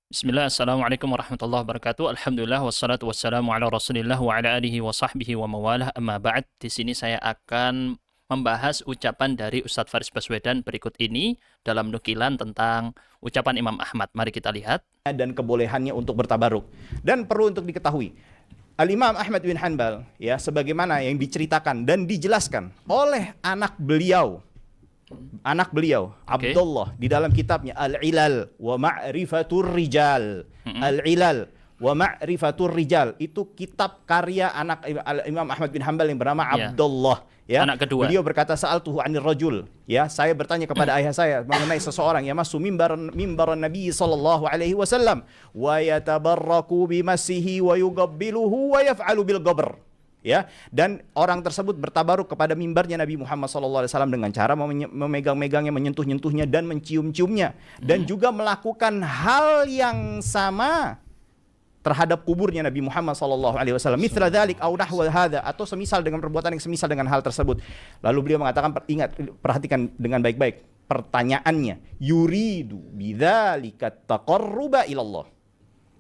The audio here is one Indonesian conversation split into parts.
Bismillah, Assalamualaikum warahmatullahi wabarakatuh. Alhamdulillah, wassalatu wassalamu ala rasulillah wa ala alihi wa sahbihi wa mawalah amma ba'd. Di sini saya akan membahas ucapan dari Ustadz Faris Baswedan berikut ini dalam nukilan tentang ucapan Imam Ahmad. Mari kita lihat. Dan kebolehannya untuk bertabaruk. Dan perlu untuk diketahui, Al-Imam Ahmad bin Hanbal, ya, sebagaimana yang diceritakan dan dijelaskan oleh anak beliau, Oke. Abdullah, di dalam kitabnya Al-Ilal wa Ma'rifatur Rijal. Al-Ilal wa Ma'rifatur Rijal itu kitab karya anak Imam Ahmad bin Hanbal yang bernama Ya, Abdullah, ya. anak kedua. Beliau berkata, sa'altuhu 'anil rajul, ya, saya bertanya kepada ayah saya mengenai seseorang yang masuk mimbar Nabi sallallahu alaihi wasallam wa yatabarraku bimasihi wa yugabbiluhu wa yaf'alu bil gabr. Ya, dan orang tersebut bertabaruk kepada mimbarnya Nabi Muhammad SAW dengan cara memegang-megangnya, menyentuh-nyentuhnya dan mencium-ciumnya, dan juga melakukan hal yang sama terhadap kuburnya Nabi Muhammad SAW. Mithla dzalik au nahwa hadza, atau semisal dengan perbuatan yang semisal dengan hal tersebut. Lalu beliau mengatakan, ingat, perhatikan dengan baik-baik pertanyaannya, yuridu bidzalika taqarruba ilallah,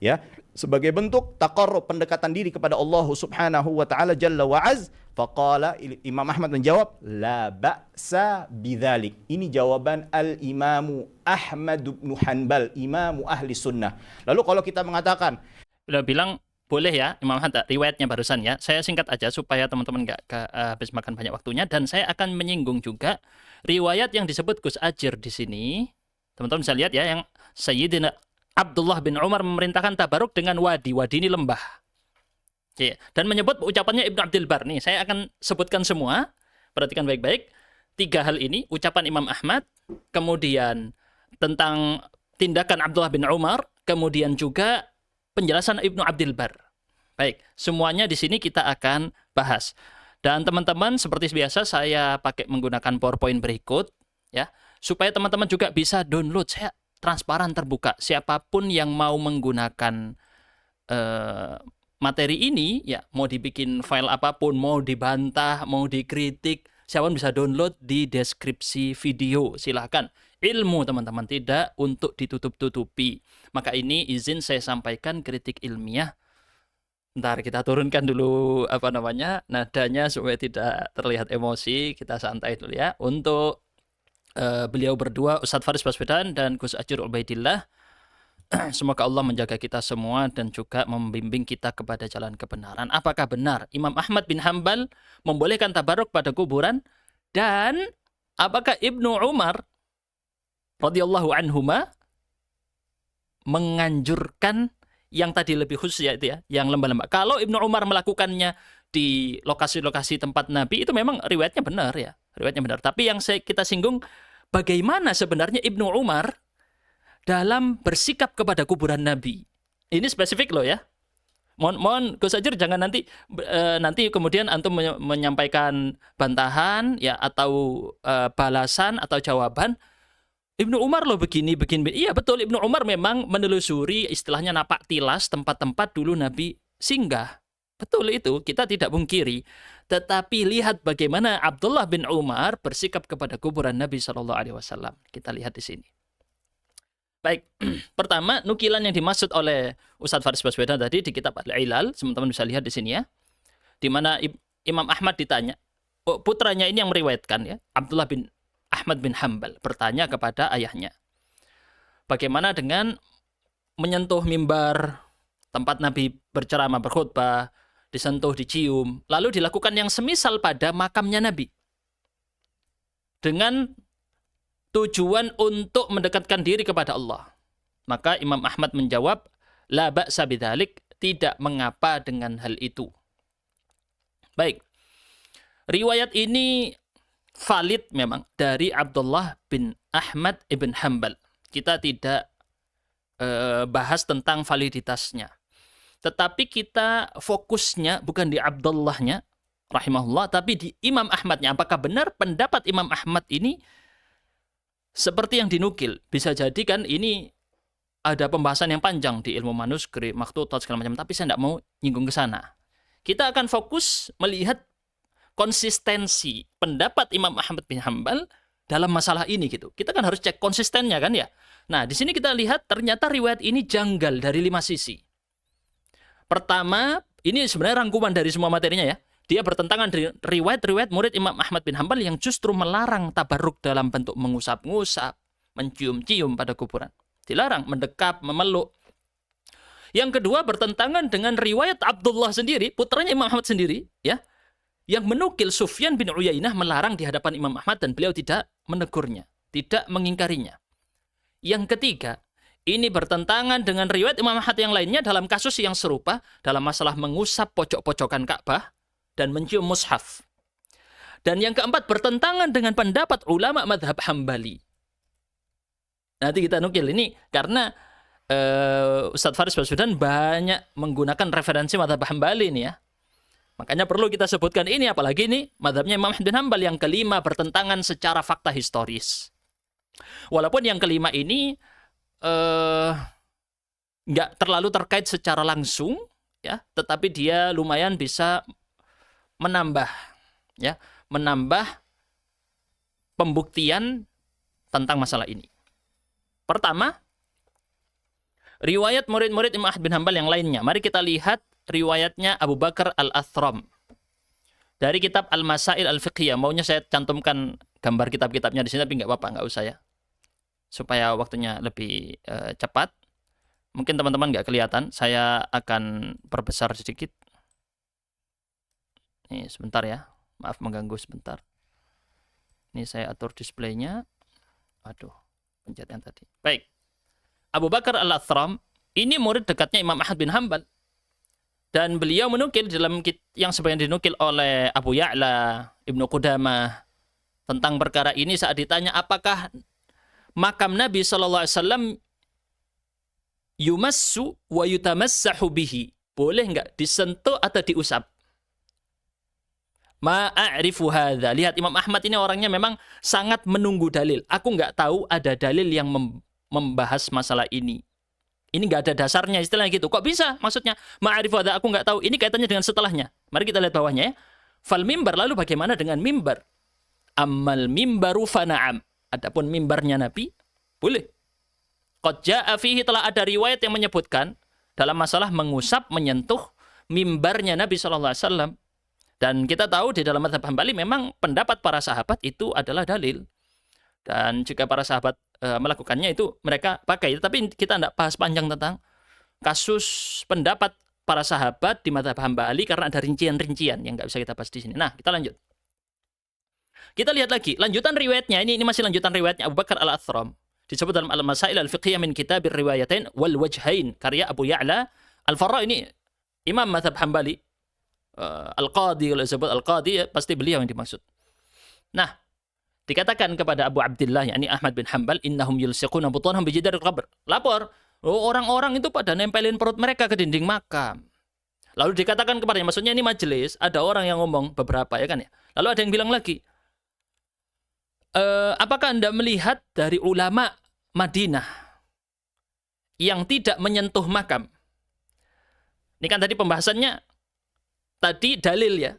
ya, sebagai bentuk taqarrub, pendekatan diri kepada Allah Subhanahu wa taala jalla wa az. Faqala, Imam Ahmad menjawab, la ba'sa bidzalik. Ini jawaban Al-Imamu Ahmad bin Hanbal, imamu ahli sunnah. Lalu kalau kita mengatakan, Beliau bilang boleh ya Imam Ahmad, riwayatnya barusan ya. Saya singkat aja supaya teman-teman nggak habis makan banyak waktunya, dan saya akan menyinggung juga riwayat yang disebut Gus Ajir di sini. Teman-teman bisa lihat ya, yang Sayyidina Abdullah bin Umar memerintahkan tabaruk dengan wadi. Wadi ini lembah. Oke. Dan menyebut ucapannya Ibnu Abdul Bar. Nih, saya akan sebutkan semua. Perhatikan baik-baik. 3 hal ini, ucapan Imam Ahmad, kemudian tentang tindakan Abdullah bin Umar, kemudian juga penjelasan Ibnu Abdul Bar. Baik, semuanya di sini kita akan bahas. Dan teman-teman, seperti biasa saya pakai menggunakan PowerPoint berikut, ya, supaya teman-teman juga bisa download. Saya transparan, terbuka. Siapapun yang mau menggunakan materi ini, ya, mau dibikin file apapun, mau dibantah, mau dikritik, siapapun bisa download di deskripsi video. Silahkan. Ilmu, teman-teman, tidak untuk ditutup-tutupi. Maka ini izin saya sampaikan kritik ilmiah. Ntar kita turunkan dulu nadanya supaya tidak terlihat emosi. Kita santai dulu ya. Untuk beliau berdua, Ustadz Faris Baswedan dan Gus Ajir Ubaidillah, semoga Allah menjaga kita semua dan juga membimbing kita kepada jalan kebenaran. Apakah benar Imam Ahmad bin Hanbal membolehkan tabaruk pada kuburan? Dan apakah Ibnu Umar radhiyallahu anhuma menganjurkan yang tadi lebih khusus, ya, itu ya, yang lembah-lembah? Kalau Ibnu Umar melakukannya di lokasi-lokasi tempat Nabi, itu memang riwayatnya benar, ya, riwayatnya benar. Tapi yang kita singgung, bagaimana sebenarnya Ibnu Umar dalam bersikap kepada kuburan Nabi. Ini spesifik loh ya. Mohon Gus Ajir jangan nanti kemudian antum menyampaikan bantahan, ya, atau balasan atau jawaban. Ibnu Umar loh begini. Iya betul, Ibnu Umar memang menelusuri, istilahnya napak tilas, tempat-tempat dulu Nabi singgah. Betul itu, kita tidak pungkiri. Tetapi lihat bagaimana Abdullah bin Umar bersikap kepada kuburan Nabi Shallallahu Alaihi Wasallam. Kita lihat di sini. Baik, pertama, nukilan yang dimaksud oleh Ustadz Faris Baswedan tadi di kitab Al-Ilal, teman-teman bisa lihat di sini ya, di mana Imam Ahmad ditanya, putranya ini yang meriwayatkan, ya, Abdullah bin Ahmad bin Hanbal bertanya kepada ayahnya, bagaimana dengan menyentuh mimbar tempat Nabi berceramah, berkhutbah, disentuh, dicium, lalu dilakukan yang semisal pada makamnya Nabi, dengan tujuan untuk mendekatkan diri kepada Allah. Maka Imam Ahmad menjawab, la ba'sa bidzalik, tidak mengapa dengan hal itu. Baik, riwayat ini valid memang dari Abdullah bin Ahmad ibn Hanbal. Kita tidak bahas tentang validitasnya. Tetapi kita fokusnya bukan di Abdullahnya, rahimahullah, tapi di Imam Ahmadnya. Apakah benar pendapat Imam Ahmad ini seperti yang dinukil? Bisa jadi kan ini ada pembahasan yang panjang di ilmu manuskrip, makhtutat, segala macam. Tapi saya tidak mau nyinggung ke sana. Kita akan fokus melihat konsistensi pendapat Imam Ahmad bin Hanbal dalam masalah ini gitu. Kita kan harus cek konsistennya kan ya. Nah, di sini kita lihat ternyata riwayat ini janggal dari 5 sisi. Pertama, ini sebenarnya rangkuman dari semua materinya ya. Dia bertentangan dengan riwayat-riwayat murid Imam Ahmad bin Hanbal yang justru melarang tabarruk dalam bentuk mengusap-ngusap, mencium-cium pada kuburan. Dilarang mendekap, memeluk. Yang kedua bertentangan dengan riwayat Abdullah sendiri, putranya Imam Ahmad sendiri, ya, yang menukil Sufyan bin Uyainah melarang di hadapan Imam Ahmad dan beliau tidak menegurnya, tidak mengingkarinya. Yang ketiga, ini bertentangan dengan riwayat Imam Ahmad yang lainnya dalam kasus yang serupa dalam masalah mengusap pojok-pojokan Ka'bah dan mencium mushaf. Dan yang keempat bertentangan dengan pendapat ulama madhab Hambali. Nanti kita nukil ini karena Ustadz Faris Baswedan banyak menggunakan referensi madhab Hambali ini ya. Makanya perlu kita sebutkan ini, apalagi ini madhabnya Imam Ahmad bin Hanbal yang kelima bertentangan secara fakta historis. Walaupun yang kelima ini nggak terlalu terkait secara langsung, ya, tetapi dia lumayan bisa menambah pembuktian tentang masalah ini. Pertama, riwayat murid-murid Imam Ahmad bin Hanbal yang lainnya. Mari kita lihat riwayatnya Abu Bakar Al-Athram dari kitab Al-Masail Al-Fiqhiyah. Maunya saya cantumkan gambar kitab-kitabnya di sini, tapi nggak apa-apa, nggak usah ya, supaya waktunya lebih cepat. Mungkin teman-teman nggak kelihatan, saya akan perbesar sedikit. Nih sebentar ya, maaf mengganggu sebentar. Ini saya atur displaynya. Aduh, pencet yang tadi. Baik, Abu Bakar Al-Athram ini murid dekatnya Imam Ahmad bin Hanbal. Dan beliau menukil dalam yang sebenarnya dinukil oleh Abu Ya'la, Ibnu Qudamah tentang perkara ini saat ditanya apakah makam Nabi SAW yumassu wa yutamassahu bihi, boleh nggak disentuh atau diusap? Ma'arifu hadza. Lihat, Imam Ahmad ini orangnya memang sangat menunggu dalil. Aku nggak tahu ada dalil yang membahas masalah ini. Ini nggak ada dasarnya, istilahnya gitu. Kok bisa? Maksudnya, ma'arifu hadza, aku nggak tahu. Ini kaitannya dengan setelahnya. Mari kita lihat bawahnya ya. Fal mimbar, lalu bagaimana dengan mimbar? Ammal mimbaru fana'am. Adapun mimbarnya Nabi, boleh. Qad ja'a fihi, telah ada riwayat yang menyebutkan dalam masalah mengusap, menyentuh mimbarnya Nabi SAW. Dan kita tahu di dalam mazhab Hambali memang pendapat para sahabat itu adalah dalil. Dan jika para sahabat melakukannya itu mereka pakai. Tapi kita tidak bahas panjang tentang kasus pendapat para sahabat di mazhab Hambali karena ada rincian-rincian yang nggak bisa kita bahas di sini. Nah, kita lanjut. Kita lihat lagi lanjutan riwayatnya. Ini masih lanjutan riwayatnya Abu Bakar Al-Athram. Disebut dalam Al-Masail Al-Fiqhiyah min Kitabir Riwayatain wal Wajhain, karya Abu Ya'la Al-Farra. Ini imam mazhab Hambali. Al-Qadi, kalau disebut Al-Qadi pasti beliau yang dimaksud. Nah, dikatakan kepada Abu Abdillah, yakni Ahmad bin Hanbal, innahum yulsiquna butunhum bi jidaril qabr. Lapor, orang-orang itu pada nempelin perut mereka ke dinding makam. Lalu dikatakan kepadanya, maksudnya ini majelis, ada orang yang ngomong beberapa ya kan ya. Lalu ada yang bilang lagi, apakah Anda melihat dari ulama Madinah yang tidak menyentuh makam? Ini kan tadi pembahasannya tadi dalil ya.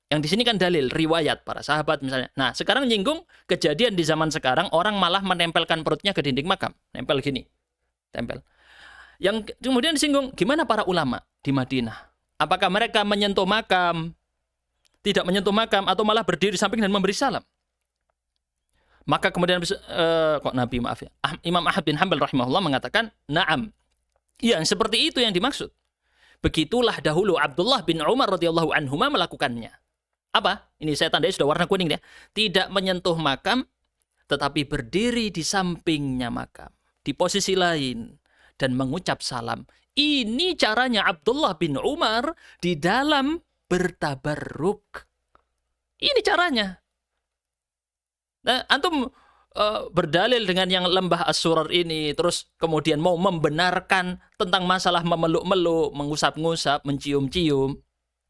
Yang di sini kan dalil, riwayat para sahabat misalnya. Nah, sekarang nyinggung kejadian di zaman sekarang, orang malah menempelkan perutnya ke dinding makam. Nempel gini. Tempel. Yang kemudian disinggung, gimana para ulama di Madinah? Apakah mereka menyentuh makam, tidak menyentuh makam, atau malah berdiri samping dan memberi salam? Maka kemudian, Imam Ahmad bin Hanbal rahimahullah mengatakan, na'am. Ya, seperti itu yang dimaksud. Begitulah dahulu Abdullah bin Umar radhiyallahu anhuma melakukannya. Apa? Ini saya tandai sudah warna kuning ya. Tidak menyentuh makam, tetapi berdiri di sampingnya makam, di posisi lain, dan mengucap salam. Ini caranya Abdullah bin Umar di dalam bertabarruk. Ini caranya. Nah, antum berdalil dengan yang lembah As-Surar ini, terus kemudian mau membenarkan tentang masalah memeluk-meluk, mengusap-ngusap, mencium-cium.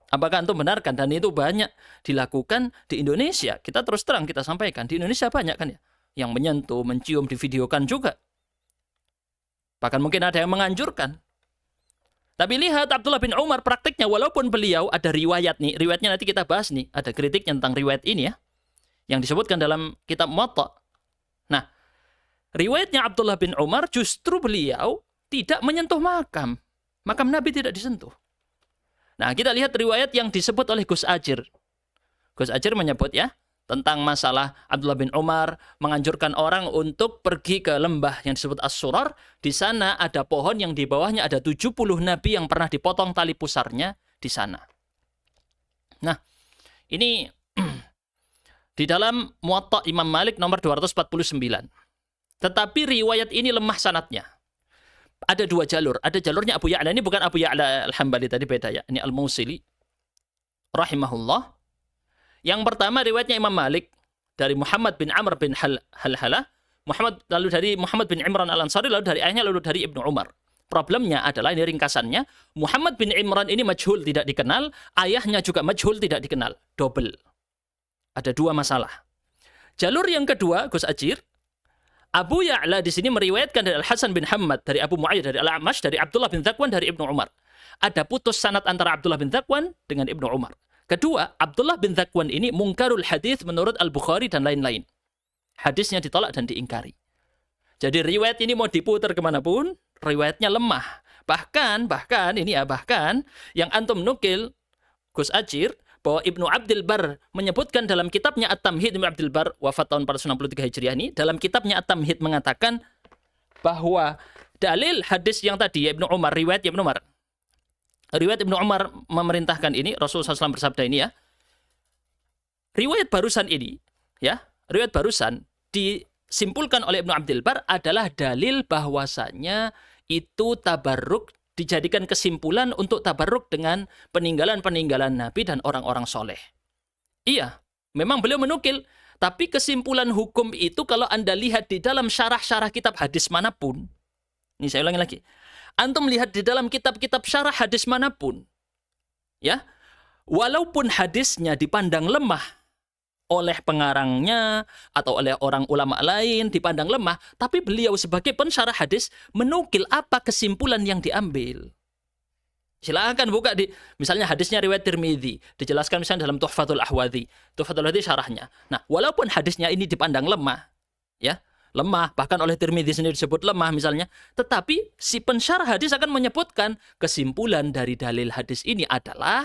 Apakah antum benarkan? Dan itu banyak dilakukan di Indonesia. Kita terus terang kita sampaikan, di Indonesia banyak kan ya, yang menyentuh, mencium, divideokan juga. Bahkan mungkin ada yang menganjurkan. Tapi lihat Abdullah bin Umar praktiknya, walaupun beliau ada riwayat nih, riwayatnya nanti kita bahas nih, ada kritiknya tentang riwayat ini ya, yang disebutkan dalam kitab Muwatta. Riwayatnya Abdullah bin Umar justru beliau tidak menyentuh makam. Makam Nabi tidak disentuh. Nah, kita lihat riwayat yang disebut oleh Gus Ajir. Gus Ajir menyebut ya, tentang masalah Abdullah bin Umar menganjurkan orang untuk pergi ke lembah yang disebut As-Surar. Di sana ada pohon yang di bawahnya ada 70 nabi yang pernah dipotong tali pusarnya di sana. Nah, ini di dalam Muwatta Imam Malik nomor 249. Tetapi riwayat ini lemah sanadnya. Ada dua jalur. Ada jalurnya Abu Ya'la. Ini bukan Abu Ya'la Al-Hambali tadi, beda ya. Ini Al-Mausili rahimahullah. Yang pertama riwayatnya Imam Malik dari Muhammad bin Amr bin Halhalah, lalu dari Muhammad bin Imran Al-Ansari, lalu dari ayahnya, lalu dari Ibnu Umar. Problemnya adalah, ini ringkasannya, Muhammad bin Imran ini majhul, tidak dikenal, ayahnya juga majhul, tidak dikenal. Double. Ada dua masalah. Jalur yang kedua, Gus Ajir, Abu Ya'la di sini meriwayatkan dari Al-Hasan bin Hammad, dari Abu Mu'ayyad, dari Al-A'mash, dari Abdullah bin Dzakwan, dari Ibnu Umar. Ada putus sanad antara Abdullah bin Dzakwan dengan Ibnu Umar. Kedua, Abdullah bin Dzakwan ini mungkarul hadis menurut Al-Bukhari dan lain-lain. Hadisnya ditolak dan diingkari. Jadi riwayat ini mau diputar kemanapun, riwayatnya lemah. Bahkan yang antum nukil, Gus Ajir, bahwa Ibnu Abdul Bar menyebutkan dalam kitabnya At-Tamhid, Ibnu Abdul Bar wafat tahun 463 Hijriah ini, dalam kitabnya At-Tamhid mengatakan bahwa dalil hadis yang tadi ya Ibnu Umar, riwayat Ibnu Umar. Riwayat Ibnu Umar memerintahkan ini, Rasulullah SAW bersabda ini ya. Riwayat barusan ini, ya, riwayat barusan disimpulkan oleh Ibnu Abdul Bar adalah dalil bahwasanya itu tabarruk, dijadikan kesimpulan untuk tabarruk dengan peninggalan-peninggalan Nabi dan orang-orang soleh. Iya, memang beliau menukil, tapi kesimpulan hukum itu kalau Anda lihat di dalam syarah-syarah kitab hadis manapun, ini saya ulangi lagi, antum lihat di dalam kitab-kitab syarah hadis manapun, ya, walaupun hadisnya dipandang lemah oleh pengarangnya atau oleh orang ulama lain, dipandang lemah, tapi beliau sebagai pensyarah hadis menukil apa kesimpulan yang diambil. Silakan buka di, misalnya hadisnya riwayat Tirmidzi, dijelaskan misalnya dalam Tuhfatul Ahwadhi. Tuhfatul Ahwadhi syarahnya. Nah, walaupun hadisnya ini dipandang lemah, ya, lemah, bahkan oleh Tirmidzi sendiri disebut lemah misalnya, tetapi si pensyarah hadis akan menyebutkan kesimpulan dari dalil hadis ini adalah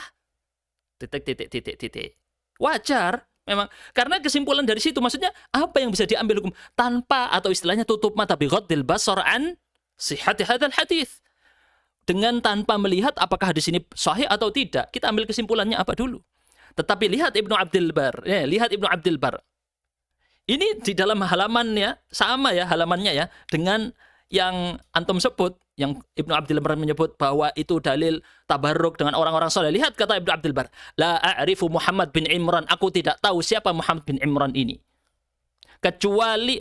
titik. Wajar memang, karena kesimpulan dari situ maksudnya apa yang bisa diambil hukum tanpa, atau istilahnya tutup mata bi ghaddil basar an sihhati hadzal hadis, dengan tanpa melihat apakah hadis ini sahih atau tidak, kita ambil kesimpulannya apa dulu. Tetapi lihat Ibnu Abdul Bar, ya, lihat Ibnu Abdul Bar. Ini di dalam halamannya sama ya, halamannya ya dengan yang antum sebut, yang Ibnu Abdul Bar menyebut bahwa itu dalil tabarruk dengan orang-orang soleh. Lihat kata Ibnu Abdul Bar, la a'rifu Muhammad bin Imran, aku tidak tahu siapa Muhammad bin Imran ini, kecuali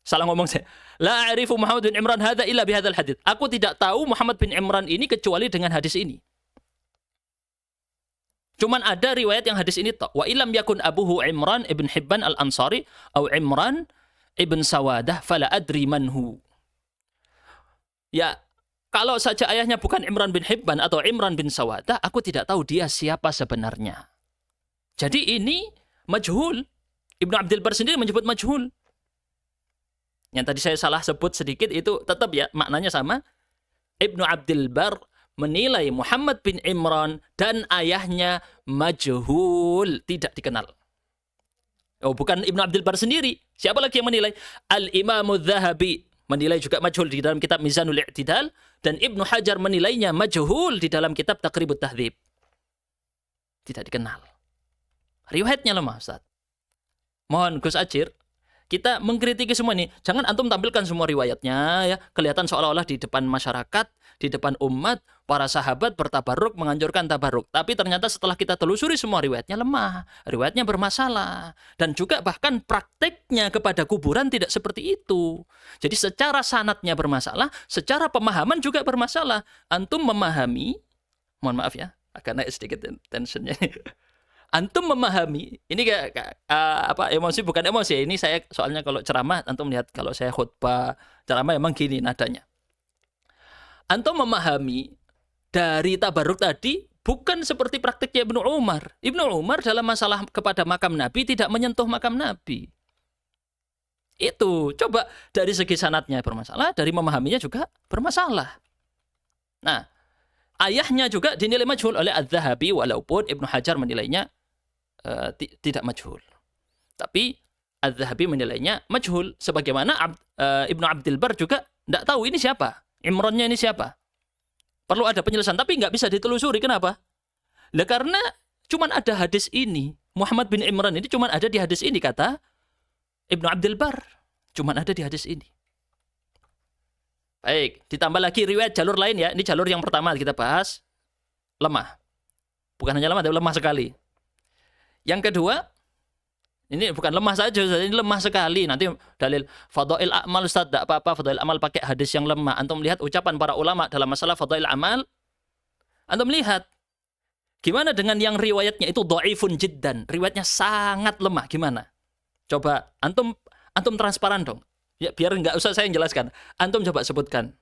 salah ngomong saya. La a'rifu Muhammad bin Imran hadza illa bihadzal hadits. Aku tidak tahu Muhammad bin Imran ini kecuali dengan hadis ini. Cuman ada riwayat yang hadis ini tok. Wa illam yakun abuhu Imran ibn Hibban al-Ansari atau Imran ibn Sawadah fala adri manhu. Ya, kalau saja ayahnya bukan Imran bin Hibban atau Imran bin Sawadah, aku tidak tahu dia siapa sebenarnya. Jadi ini majhul. Ibnu Abdul Bar sendiri menyebut majhul. Yang tadi saya salah sebut sedikit itu tetap ya maknanya sama. Ibnu Abdul Bar menilai Muhammad bin Imran dan ayahnya majhul, tidak dikenal. Oh, bukan Ibnu Abdul Bar sendiri. Siapa lagi yang menilai? Al-Imam Adz-Dzahabi menilai juga majhul di dalam kitab Mizanul I'tidal, dan Ibnu Hajar menilainya majhul di dalam kitab Taqribut Tahdzib. Tidak dikenal. Riwayatnya lemah, Ustaz. Mohon Gus Ajir, kita mengkritiki semua ini. Jangan antum tampilkan semua riwayatnya ya, kelihatan seolah-olah di depan masyarakat, di depan umat, para sahabat bertabarruk, menganjurkan tabarruk. Tapi ternyata setelah kita telusuri semua riwayatnya lemah, riwayatnya bermasalah, dan juga bahkan prakteknya kepada kuburan tidak seperti itu. Jadi secara sanadnya bermasalah, secara pemahaman juga bermasalah. Antum memahami, mohon maaf ya, agak naik sedikit tensionnya. Antum memahami, ini emosi bukan emosi. Ini saya soalnya kalau ceramah, antum lihat kalau saya khutbah ceramah emang gini nadanya. Antum memahami dari tabarruk tadi bukan seperti praktiknya Ibnu Umar. Ibnu Umar dalam masalah kepada makam Nabi tidak menyentuh makam Nabi. Itu coba dari segi sanadnya bermasalah, dari memahaminya juga bermasalah. Nah, ayahnya juga dinilai majhul oleh Az-Zahabi, walaupun Ibnu Hajar menilainya tidak majhul. Tapi Az-Zahabi menilainya majhul, sebagaimana Ibnu Abdul Bar juga tidak tahu ini siapa, Imronnya ini siapa. Perlu ada penjelasan, tapi nggak bisa ditelusuri. Kenapa? Lah karena cuman ada hadis ini, Muhammad bin Imran ini cuman ada di hadis ini, kata Ibnu Abdul Bar. Cuman ada di hadis ini. Baik, ditambah lagi riwayat jalur lain ya. Ini jalur yang pertama kita bahas, lemah. Bukan hanya lemah, tapi lemah sekali. Yang kedua, ini bukan lemah saja, ini lemah sekali. Nanti dalil fadail amal, Ustaz, tidak apa-apa fadail amal pakai hadis yang lemah. Antum melihat ucapan para ulama dalam masalah fadail amal, antum lihat gimana dengan yang riwayatnya itu dhaifun jiddan, riwayatnya sangat lemah, gimana? Coba antum transparan dong. Ya biar nggak usah saya yang jelaskan. Antum coba sebutkan.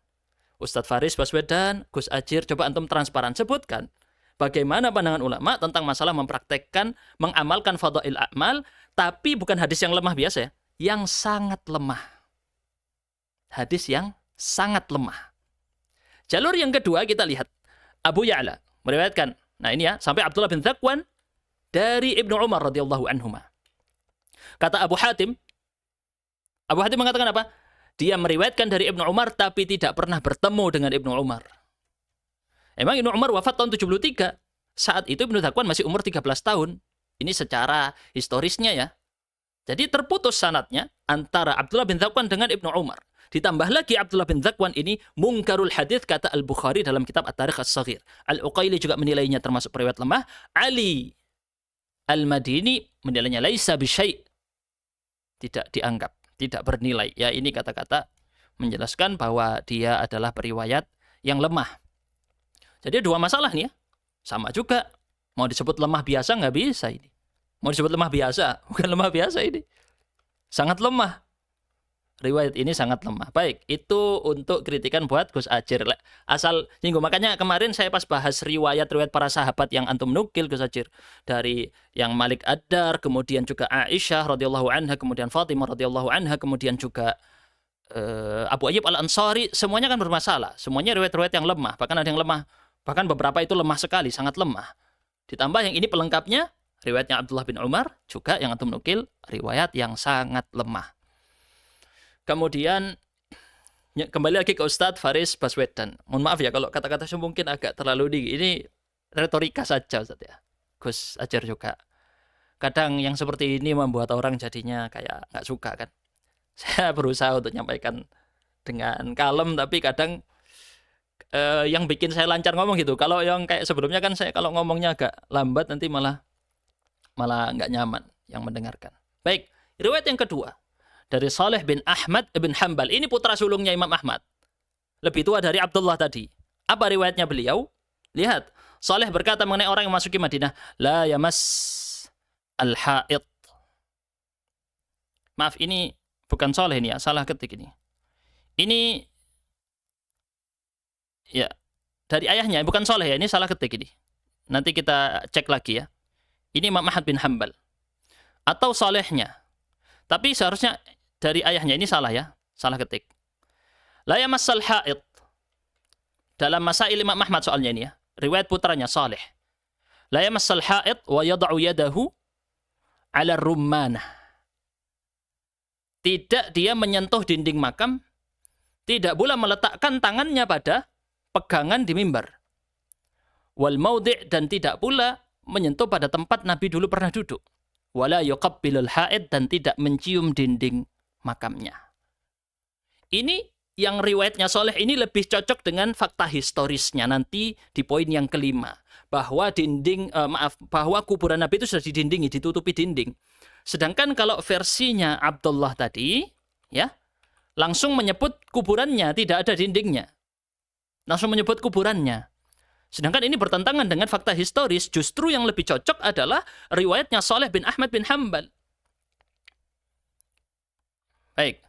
Ustadz Faris Baswedan, Gus Ajir, coba antum transparan sebutkan bagaimana pandangan ulama tentang masalah mempraktekkan, mengamalkan fadail amal, tapi bukan hadis yang lemah biasa ya, yang sangat lemah. Hadis yang sangat lemah. Jalur yang kedua kita lihat Abu Ya'la meriwayatkan. Nah ini ya, sampai Abdullah bin Dzakwan dari Ibnu Umar radhiyallahu anhuma. Kata Abu Hatim mengatakan apa? Dia meriwayatkan dari Ibnu Umar tapi tidak pernah bertemu dengan Ibnu Umar. Emang Ibnu Umar wafat tahun 73. Saat itu Ibnu Dzakwan masih umur 13 tahun. Ini secara historisnya ya. Jadi terputus sanadnya antara Abdullah bin Dzakwan dengan Ibnu Umar. Ditambah lagi Abdullah bin Dzakwan ini mungkarul hadits, kata Al-Bukhari dalam kitab At-Tarikh As-Shaghir. Al-Uqaili juga menilainya termasuk periwayat lemah. Ali Al-Madini menilainya laisa bisyai', tidak dianggap, tidak bernilai. Ya ini kata-kata menjelaskan bahwa dia adalah periwayat yang lemah. Jadi dua masalah nih ya. Sama juga. Mau disebut lemah biasa nggak bisa ini. Mau disebut lemah biasa, bukan lemah biasa ini. Sangat lemah. Riwayat ini sangat lemah. Baik, itu untuk kritikan buat Gus Ajir. Asal singgung. Makanya kemarin saya pas bahas riwayat-riwayat para sahabat yang antum nukil Gus Ajir. Dari yang Malik Ad-Dar, kemudian juga Aisyah radhiyallahu anha, kemudian Fatimah radhiyallahu anha, kemudian juga Abu Ayyub Al-Ansari. Semuanya kan bermasalah. Semuanya riwayat-riwayat yang lemah. Bahkan ada yang lemah. Bahkan beberapa itu lemah sekali, sangat lemah. Ditambah yang ini pelengkapnya, riwayatnya Abdullah bin Umar, juga yang antum nukil, riwayat yang sangat lemah. Kemudian kembali lagi ke Ustadz Faris Baswedan. Mohon maaf ya kalau kata-kata saya mungkin agak terlalu tinggi. Ini retorika saja Ustadz ya. Gus Ajar juga. Kadang yang seperti ini membuat orang jadinya kayak nggak suka kan. Saya berusaha untuk menyampaikan dengan kalem, tapi kadang yang bikin saya lancar ngomong gitu. Kalau yang kayak sebelumnya kan saya kalau ngomongnya agak lambat nanti malah nggak nyaman yang mendengarkan. Baik, riwayat yang kedua. Dari Saleh bin Ahmad bin Hanbal. Ini putra sulungnya Imam Ahmad. Lebih tua dari Abdullah tadi. Apa riwayatnya beliau? Lihat. Saleh berkata mengenai orang yang masuki Madinah. La yamas al-ha'id. Maaf, ini bukan Saleh ini ya. Salah ketik ini. Ini ya dari ayahnya. Bukan Saleh ya. Ini salah ketik ini. Nanti kita cek lagi ya. Ini Imam Ahmad bin Hanbal. Atau Salehnya. Tapi seharusnya dari ayahnya, ini salah ya, salah ketik. La yamassal ha'id. Dalam Masail Imam Ahmad soalnya ini ya, riwayat putranya Saleh. La yamassal ha'id wa yada'u yadahu ala rummanah. Tidak dia menyentuh dinding makam, tidak pula meletakkan tangannya pada pegangan di mimbar. Wal maudhi', dan tidak pula menyentuh pada tempat Nabi dulu pernah duduk. Wala yuqabbilul ha'id, dan tidak mencium dinding makamnya. Ini yang riwayatnya Saleh ini lebih cocok dengan fakta historisnya nanti di poin yang kelima, bahwa bahwa kuburan Nabi itu sudah didindingi, ditutupi dinding. Sedangkan kalau versinya Abdullah tadi ya, langsung menyebut kuburannya tidak ada dindingnya. Langsung menyebut kuburannya. Sedangkan ini bertentangan dengan fakta historis. Justru yang lebih cocok adalah riwayatnya Saleh bin Ahmad bin Hanbal. Baik.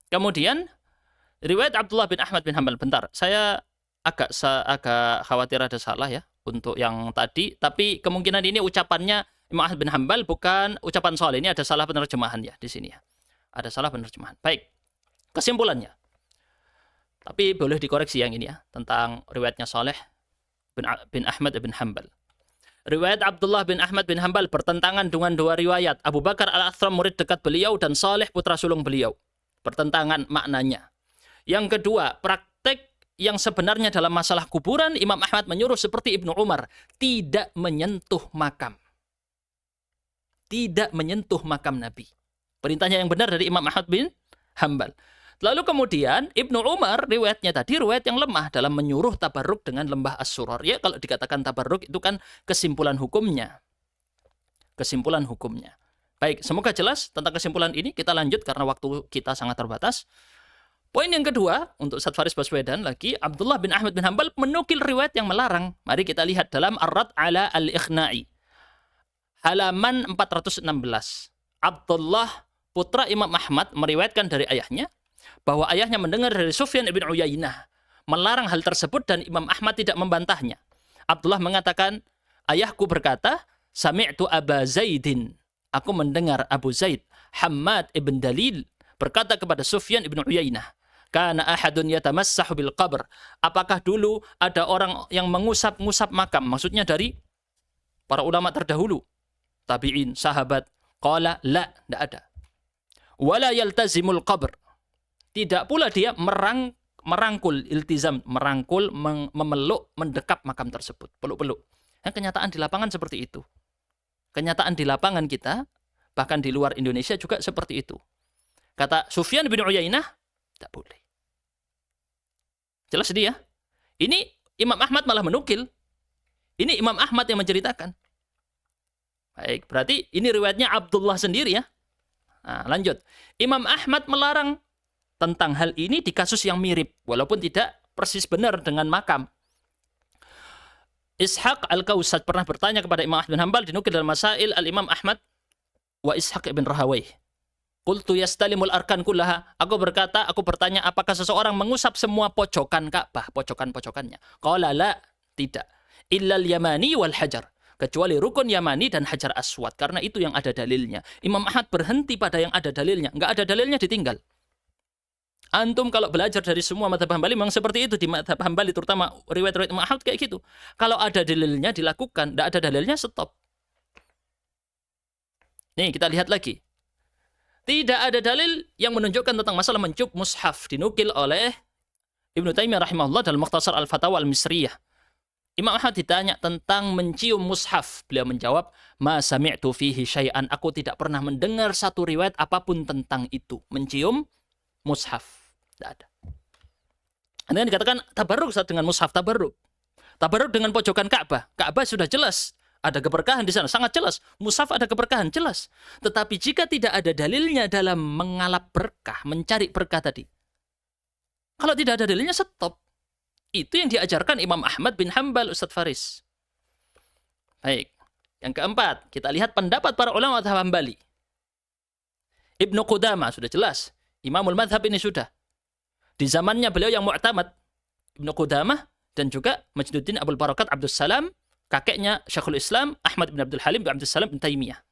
Kemudian riwayat Abdullah bin Ahmad bin Hanbal. Bentar, saya agak khawatir ada salah ya untuk yang tadi. Tapi kemungkinan ini ucapannya Imam Ahmad bin Hambal bukan ucapan Saleh. Ini ada salah penerjemahan ya di sini ya. Ada salah penerjemahan. Baik. Kesimpulannya. Tapi boleh dikoreksi yang ini ya tentang riwayatnya Saleh bin Ahmad bin Hambal. Riwayat Abdullah bin Ahmad bin Hambal bertentangan dengan dua riwayat. Abu Bakar Al-Athram murid dekat beliau dan Saleh putra sulung beliau. Bertentangan maknanya. Yang kedua, praktek yang sebenarnya dalam masalah kuburan, Imam Ahmad menyuruh seperti Ibnu Umar, tidak menyentuh makam. Tidak menyentuh makam Nabi. Perintahnya yang benar dari Imam Ahmad bin Hambal. Lalu kemudian Ibnu Umar riwayatnya tadi riwayat yang lemah dalam menyuruh tabarruk dengan lembah As-Surar. Ya kalau dikatakan tabarruk itu kan kesimpulan hukumnya. Kesimpulan hukumnya. Baik, semoga jelas tentang kesimpulan ini. Kita lanjut karena waktu kita sangat terbatas. Poin yang kedua untuk Ustaz Faris Baswedan lagi, Abdullah bin Ahmad bin Hambal menukil riwayat yang melarang. Mari kita lihat dalam Ar-Rad ala Al-Ikhna'i. Halaman 416. Abdullah putra Imam Ahmad meriwayatkan dari ayahnya bahwa ayahnya mendengar dari Sufyan ibn Uyainah melarang hal tersebut dan Imam Ahmad tidak membantahnya. Abdullah mengatakan, ayahku berkata, sami'tu Aba Zaidin. Aku mendengar Abu Zaid, Hammad ibn Dalil, berkata kepada Sufyan ibn Uyainah, kana ahadun yatamassahu bil qabr. Apakah dulu ada orang yang mengusap-ngusap makam? Maksudnya dari para ulama terdahulu, tabi'in, sahabat. Qala la, tidak ada. Wala yaltazimul qabr. Tidak pula dia merangkul, iltizam, merangkul, memeluk, mendekap makam tersebut. Peluk-peluk. Yang kenyataan di lapangan seperti itu. Kenyataan di lapangan kita, bahkan di luar Indonesia juga seperti itu. Kata Sufyan bin Uyainah, tidak boleh. Jelas dia. Ini Imam Ahmad malah menukil. Ini Imam Ahmad yang menceritakan. Baik, berarti ini riwayatnya Abdullah sendiri ya. Nah, lanjut. Imam Ahmad melarang tentang hal ini di kasus yang mirip, walaupun tidak persis benar dengan makam. Ishaq Al-Kausat pernah bertanya kepada Imam Ahmad bin Hambal, dinukil dalam Masail Al-Imam Ahmad wa Ishaq ibn Rahawayh. Qultu yastalimul arkan kullaha. Aku berkata, aku bertanya, apakah seseorang mengusap semua pojokan Ka'bah, pojokan-pojokannya? Qala la, tidak. Illal yamani wal hajar. Kecuali rukun Yamani dan Hajar Aswad. Karena itu yang ada dalilnya. Imam Ahmad berhenti pada yang ada dalilnya. Nggak ada dalilnya ditinggal. Antum kalau belajar dari semua mazhab Hambali memang seperti itu. Di mazhab Hambali terutama riwayat-riwayat Imam Ahmad kayak gitu. Kalau ada dalilnya dilakukan. Nggak ada dalilnya stop. Nih kita lihat lagi. Tidak ada dalil yang menunjukkan tentang masalah mencup mushaf. Dinukil oleh Ibnu Taimiyah rahimahullah dalam Mukhtasar Al-Fatawa Al-Misriyah. Imam Ahmad ditanya tentang mencium mushaf. Beliau menjawab, ma sami'tu fihi syai'an. Aku tidak pernah mendengar satu riwayat apapun tentang itu. Mencium mushaf. Tidak ada. Anda dikatakan tabarruk dengan mushaf, tabarruk. Tabarruk dengan pojokan Ka'bah. Ka'bah sudah jelas. Ada keberkahan di sana, sangat jelas. Mushaf ada keberkahan, jelas. Tetapi jika tidak ada dalilnya dalam mengalap berkah, mencari berkah tadi. Kalau tidak ada dalilnya, stop. Itu yang diajarkan Imam Ahmad bin Hambal, Ustaz Faris. Baik. Yang keempat, kita lihat pendapat para ulama mazhab Hambali. Ibnu Qudamah sudah jelas. Imamul Madhab ini sudah. Di zamannya beliau yang mu'tamad. Ibnu Qudamah dan juga Majduddin Abul Barakat Abdus Salam, kakeknya Syekhul Islam Ahmad bin Abdul Halim bin Abdus Salam bin Taimiyah.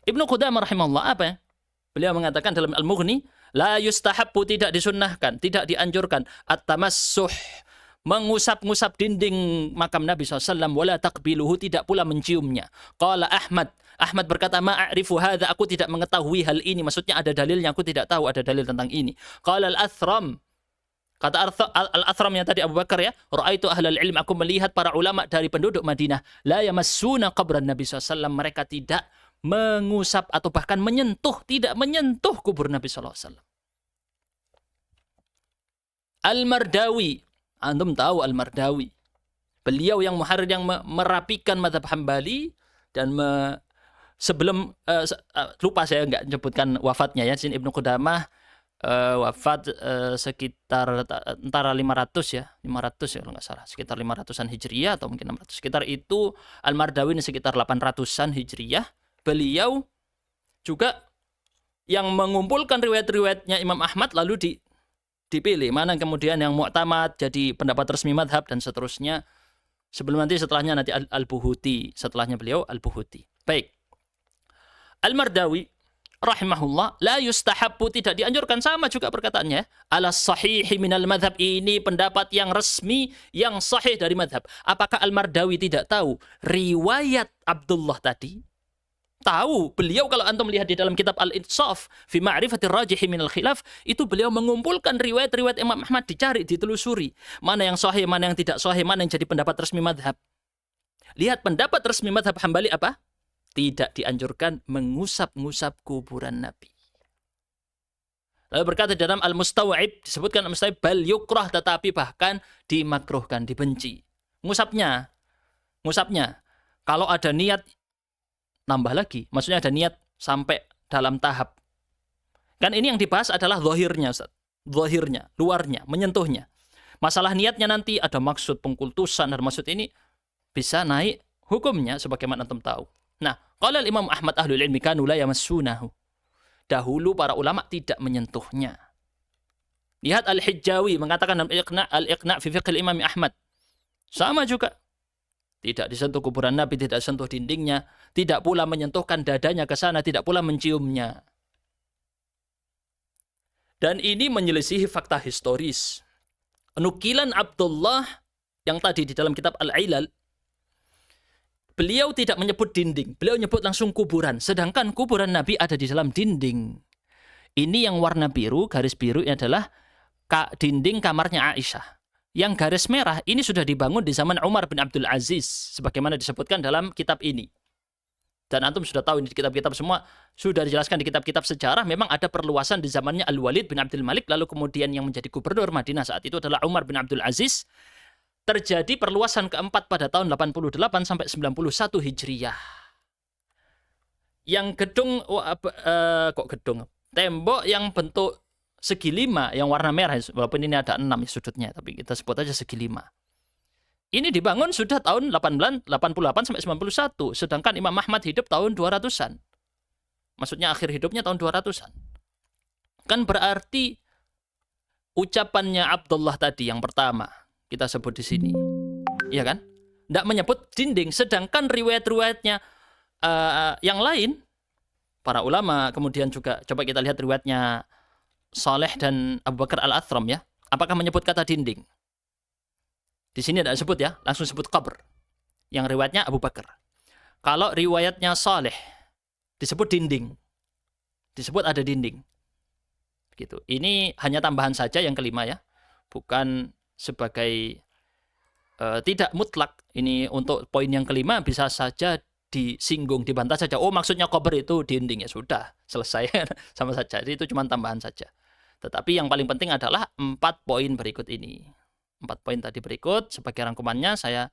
Ibnu Qudamah rahimahullah apa ya? Beliau mengatakan dalam Al-Mughni, la yustahabbu, tidak disunnahkan, tidak dianjurkan, at-tamassuh, mengusap-ngusap dinding makam Nabi SAW, wala taqbiluhu, tidak pula menciumnya. Qala Ahmad, Ahmad berkata, ma'arifu hadha, aku tidak mengetahui hal ini, maksudnya ada dalilnya, aku tidak tahu ada dalil tentang ini. Qala Al-Athram, kata Al-Athram yang tadi Abu Bakar ya, ra'aitu ahlal ilm, aku melihat para ulama dari penduduk Madinah, la yamassuna qabran Nabi SAW, mereka tidak mengusap atau bahkan menyentuh, tidak menyentuh kubur Nabi SAW. Al-Mardawi, antum tahu Al-Mardawi, beliau yang muharrir yang merapikan mazhab Hambali dan sebelum lupa saya nggak menyebutkan wafatnya ya, sini Ibnu Qudamah wafat sekitar antara 500 ya kalau nggak salah, sekitar 500-an Hijriyah atau mungkin 600, sekitar itu. Al-Mardawi ini sekitar 800-an Hijriyah. Beliau juga yang mengumpulkan riwayat-riwayatnya Imam Ahmad lalu dipilih mana kemudian yang mu'tamad jadi pendapat resmi madhab dan seterusnya. Setelahnya nanti Al-Buhuti, setelahnya beliau Al-Buhuti. Baik. Al-Mardawi rahimahullah, la yustahabbu, tidak dianjurkan, sama juga perkataannya, ala sahihi minal madhab, ini pendapat yang resmi, yang sahih dari madhab. Apakah Al-Mardawi tidak tahu riwayat Abdullah tadi? Tahu. Beliau, kalau antum melihat di dalam kitab Al-Insaf fi ma'rifatir rajihi minal khilaf, itu beliau mengumpulkan riwayat-riwayat Imam Ahmad, dicari, ditelusuri. Mana yang sahih, mana yang tidak sahih, mana yang jadi pendapat resmi madhab. Lihat pendapat resmi madhab Hambali apa? Tidak dianjurkan mengusap-ngusap kuburan Nabi. Lalu berkata dalam Al-Mustaw'ib, disebutkan Al-Mustaw'ib, bal yukrah, tetapi bahkan dimakruhkan, dibenci. Ngusapnya, kalau ada niat, nambah lagi. Maksudnya ada niat sampai dalam tahap. Kan ini yang dibahas adalah zahirnya, Ustaz. Zahirnya, luarnya, menyentuhnya. Masalah niatnya nanti ada maksud pengkultusan, ada maksud ini, bisa naik hukumnya sebagaimana antum tahu. Nah, qala Imam Ahmad ahlul ilmi kanu la yamassunahu. Dahulu para ulama tidak menyentuhnya. Lihat Al-Hijjawi mengatakan dalam Al-Iqna' fi fiqh Imam Ahmad. Sama juga. Tidak disentuh kuburan Nabi, tidak sentuh dindingnya, tidak pula menyentuhkan dadanya ke sana, tidak pula menciumnya. Dan ini menyelisihi fakta historis. Nukilan Abdullah yang tadi di dalam kitab Al-Ilal, beliau tidak menyebut dinding, beliau menyebut langsung kuburan. Sedangkan kuburan Nabi ada di dalam dinding. Ini yang warna biru, garis biru ini adalah dinding kamarnya Aisyah. Yang garis merah ini sudah dibangun di zaman Umar bin Abdul Aziz, sebagaimana disebutkan dalam kitab ini. Dan antum sudah tahu ini di kitab-kitab semua, sudah dijelaskan di kitab-kitab sejarah, memang ada perluasan di zamannya Al-Walid bin Abdul Malik, lalu kemudian yang menjadi gubernur Madinah saat itu adalah Umar bin Abdul Aziz. Terjadi perluasan keempat pada tahun 88 sampai 91 Hijriyah. Yang gedung, tembok yang bentuk segi lima, yang warna merah, walaupun ini ada 6 sudutnya, tapi kita sebut aja segi lima. Ini dibangun sudah tahun 88 sampai 91, sedangkan Imam Ahmad hidup tahun 200-an. Maksudnya akhir hidupnya tahun 200-an. Kan berarti ucapannya Abdullah tadi yang pertama kita sebut di sini, iya kan? Tidak menyebut dinding, sedangkan riwayat-riwayatnya yang lain, para ulama, kemudian juga coba kita lihat riwayatnya Saleh dan Abu Bakar Al-Athram ya. Apakah menyebut kata dinding? Di sini tidak disebut ya, langsung sebut qabr. Yang riwayatnya Abu Bakar. Kalau riwayatnya Saleh disebut dinding. Disebut ada dinding. Gitu. Ini hanya tambahan saja yang kelima ya. Bukan sebagai tidak mutlak. Ini untuk poin yang kelima bisa saja disinggung, dibantah saja. Oh, maksudnya qabr itu dinding, ya sudah, selesai sama saja. Jadi itu cuma tambahan saja. Tetapi yang paling penting adalah 4 poin berikut ini. 4 poin tadi berikut sebagai rangkumannya saya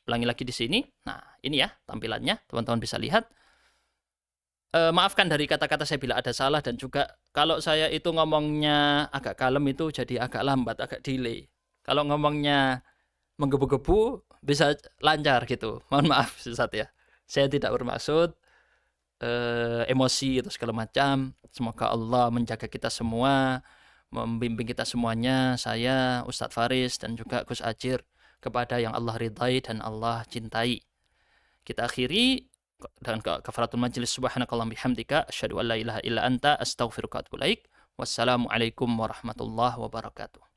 ulangi lagi di sini. Nah, ini ya tampilannya, teman-teman bisa lihat. Maafkan dari kata-kata saya bila ada salah, dan juga kalau saya itu ngomongnya agak kalem itu jadi agak lambat, agak delay. Kalau ngomongnya menggebu-gebu bisa lancar gitu. Mohon maaf Ustaz ya. Saya tidak bermaksud emosi atau segala macam. Semoga Allah menjaga kita semua, membimbing kita semuanya, saya, Ustadz Faris, dan juga Gus Ajir, kepada yang Allah ridhai dan Allah cintai. Kita akhiri dengan kafaratul majlis. Subhanakallahumma bihamdika asyhadu an la ilaha illa anta astaghfiruka wa atubu ilaik. Wassalamualaikum warahmatullahi wabarakatuh.